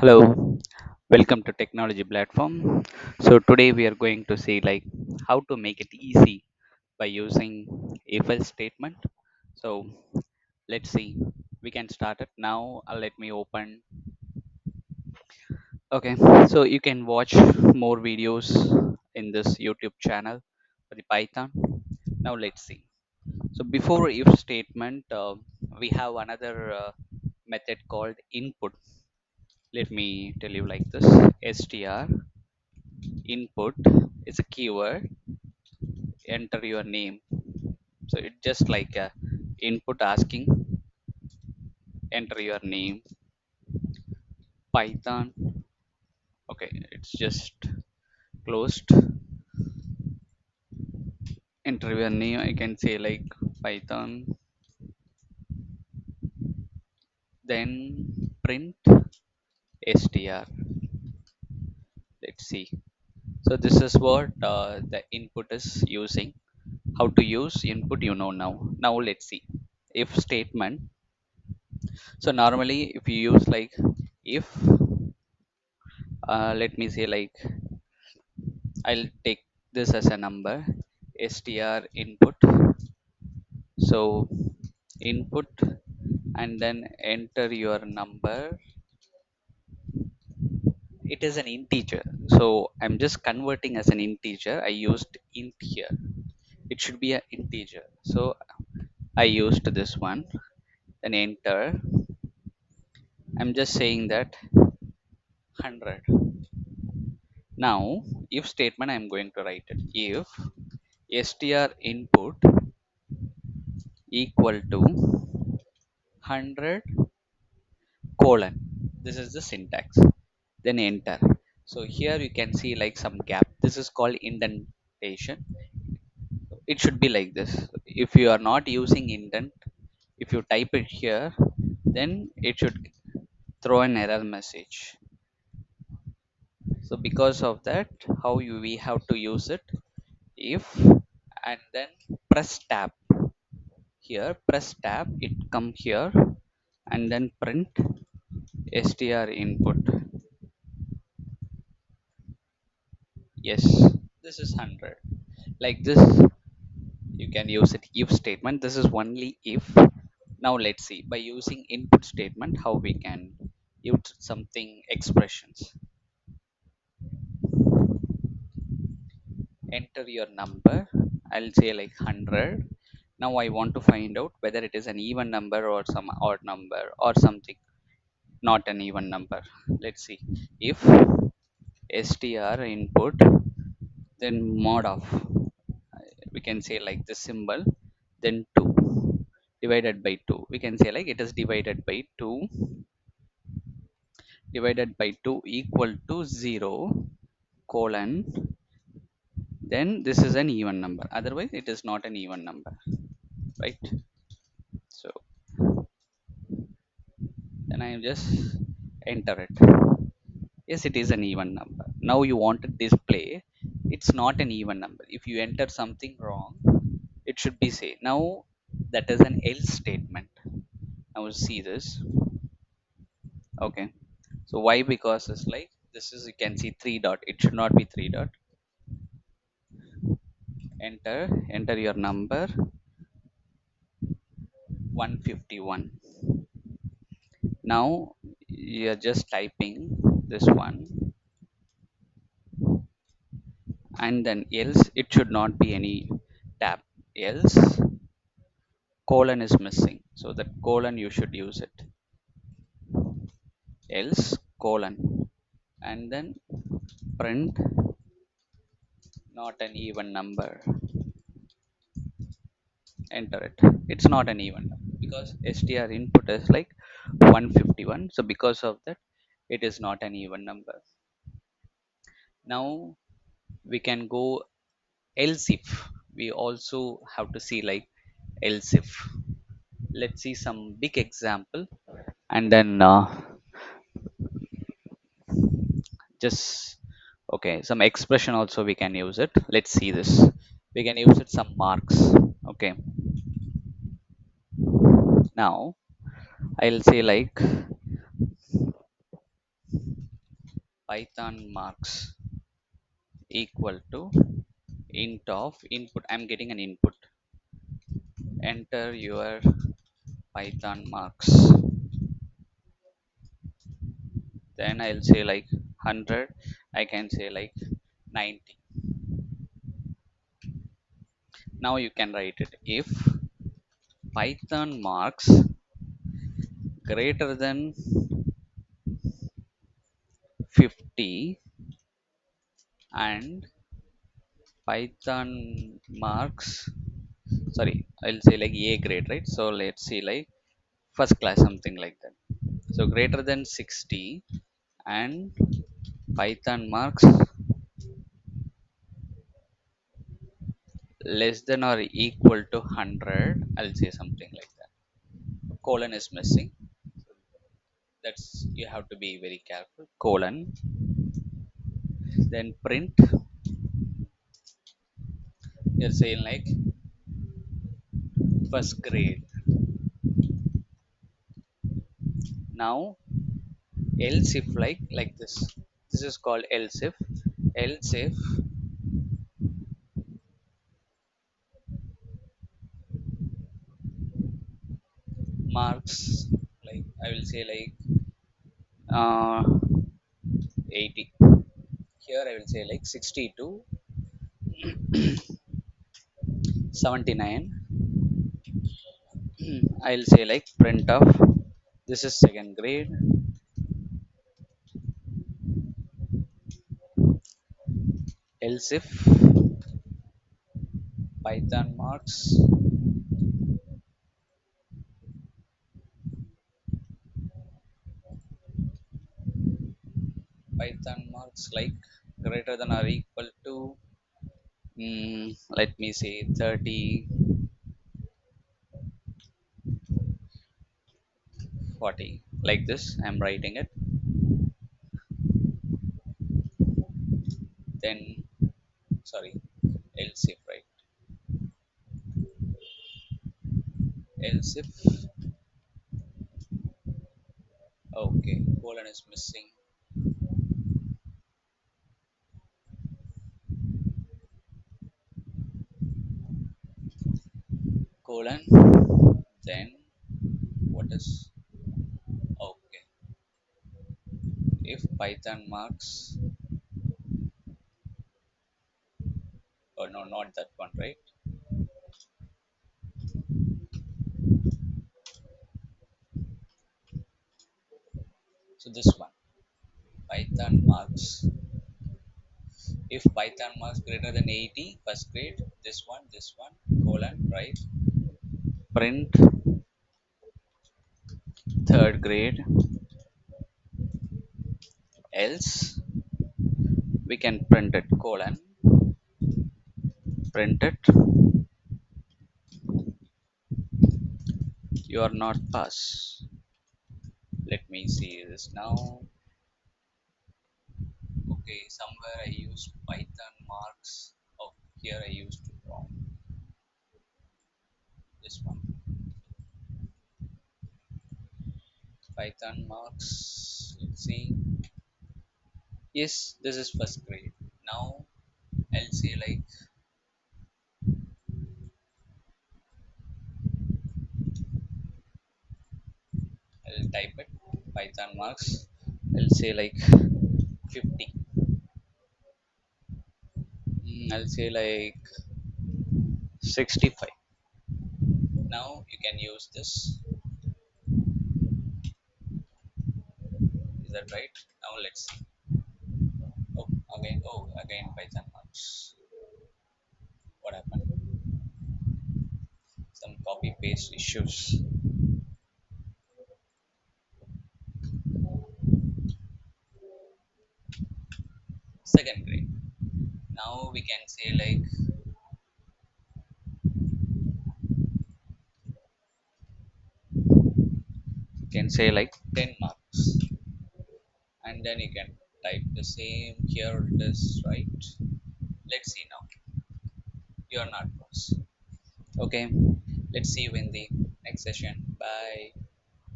Hello, welcome to Technology Platform. So today we are going to see how to make it easy by using if else statement. So let's see. We can start it now. Let me open. Okay, so you can watch more videos in this YouTube channel for the Python. Now let's see. So before if statement, we have another method called input. Let me tell you like this: str input is a keyword, enter your name. So it's just like a input asking enter your name. Python, okay, it's just closed. Enter your name, I can say like Python, then print str. Let's see. So this is what the input is using. How to use input, you know. Now let's see if statement. So normally if you use like if, let me say like I'll take this as a number, str input. So input and then enter your number. It is an integer, so I'm just converting as an integer. I used int here. It should be an integer, so I used this one. Then enter. I'm just saying that 100. Now if statement, I'm going to write it. If str input equal to 100 colon, this is the syntax, then enter. So here you can see like some gap, this is called indentation. It should be like this. If you are not using indent, if you type it here, then it should throw an error message. So because of that, how we have to use it? If and then press tab. Here press tab, it come here, and then print str input. Yes, this is 100. Like this, you can use it if statement. This is only if. Now let's see by using input statement how we can use something expressions. Enter your number. I'll say like 100. Now I want to find out whether it is an even number or some odd number or something not an even number. Let's see. If str input, then mod of, we can say like the symbol, then 2 divided by 2. We can say like it is divided by 2, divided by 2 equal to 0 colon, then this is an even number, otherwise it is not an even number, right? So then I just enter it. Yes, it is an even number. Now you want to display it's not an even number. If you enter something wrong, it should be say. Now that is an else statement. Now see this. Okay, so why? Because it's like this is, you can see 3 dot, it should not be 3 dot. Enter your number 151. Now you're just typing this one, and then else it should not be any tab. Else colon is missing, so that colon you should use it. Else colon, and then print not an even number. Enter it. It's not an even number because str input is like 151, so because of that it is not an even number. Now we can go else if. We also have to see like else if. Let's see some big example, and then just, okay, some expression also we can use it. Let's see this. We can use it some marks. Okay, now I'll say like Python marks equal to int of input. I'm getting an input. Enter your Python marks. Then I'll say like 100. I can say like 90. Now you can write it. If Python marks greater than 50 and Python marks, sorry, I'll say like A grade, right? So let's see like first class, something like that. So greater than 60 and Python marks less than or equal to 100, I'll say something like that. Colon is missing. That's, you have to be very careful. Colon, then print. You're saying like first grade. Now else if like this is called else if marks, like I will say like uh 80. Here I will say like 60 to 79. I'll say like print of this is second grade. Else if Python marks like greater than or equal to let me say 30, 40, like this I'm writing it. Then sorry, else if, right? Else if, okay, colon is missing. Colon, then what is, okay, if Python marks, oh no, not that one, right? So this one, Python marks, if Python marks greater than 80 first grade, this one colon, right? Print third grade. Else we can print it colon, print it, you are not pass. Let me see this now. Okay, somewhere I used Python marks. Oh, here I used wrong. This one, Python marks. Let's see. Yes, this is first grade. Now I'll say like I'll type it Python marks. I'll say like 50. I'll say like 65. Now you can use this. Is that right? Now let's see. Oh, again. Oh, again Python marks. What happened? Some copy paste issues. Second grade. Now we can say like you can say like 10 marks, and then you can type the same. Here it is, right? Let's see now. You are not pass. Okay, let's see you in the next session. Bye.